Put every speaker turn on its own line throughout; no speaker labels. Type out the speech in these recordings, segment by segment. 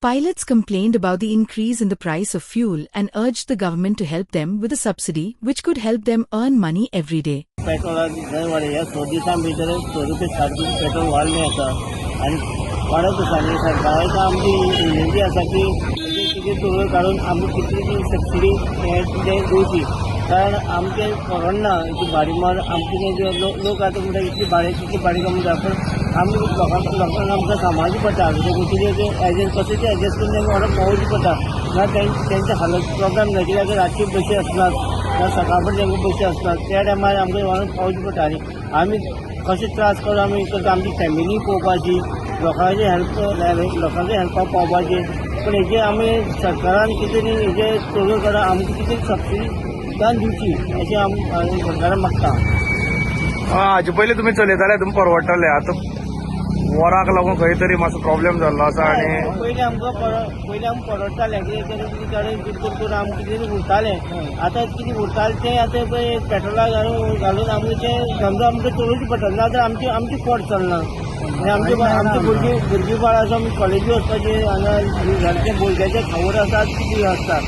Pilots complained about the increase in the price of fuel and urged the government to help them with a subsidy which could help them earn money every day.
पेट्रोलाक दर वाडया 100 दिसां भितर 100 रुपये 7 petrol वाडलें आसा आनी वाडत आसा आनी सरकाराची आमची विनंती आसा की कितें धोरण काडून आमकां कितली सबसिडी दिवची कारण आमचें परवडना इतली भाडी मार आमचे लोक आतां म्हणटा इतली भाडी कमी जाता पण आमी लोकांक आमकां सांबाळची पडटा कितें एडजस्ट कशें एडजस्ट करून तांकां व्हरप पावोवची पडटा ना तेंचे हालत प्रॉब्लेम जाय कित्याक रातची बशी आसनात ना सकाळ फुडें तांकां बशी आसनात त्या टायमार आमकां व्हरून पावची पडटा आनी आमी कशें त्रास करून आमी करता आमची फॅमिली पळोवपाची लोकांचे हेल्पाक पावपाची पण हेजे आमी सरकारान कितें न्ही हेजे चोरी करा आमकां कितें सबसिडी दिवची अशें आमी सरकारान मागता.
हाजे पयलीं तुमी चलयताले तुमी परवडटाले आतां वराक लागून खंय तरी मातसो प्रॉब्लेम जाल्लो आसा आनी
पयलीं आमकां परवडटालें कितें करून आमकां कितें उरतालें आतां कितें उरतालें तें आतां पळय पेट्रोलाक घालून आमचें समजा आमकां चलोवची पडटा नाजाल्यार आमची पोट चलना आमची भुरगीं बाळ आसा आमी कॉलेजी वचपाचें हांगा घरचे भुरग्याचे खावड आसा कितें आसता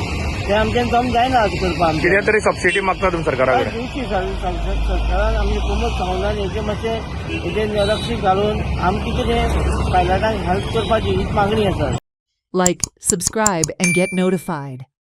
तें आमच्यान जम जायना आज करपाक
कितें तरी सबसिडी मागता तुमी सरकारा कडेन
दिवची सरकारान आमचे कुमत सांगून हेजें मातशें हेजें लक्ष घालून आमची कितें पायलटांक हेल्प करपाची हीच मागणी आसा.
Like, subscribe and get notified.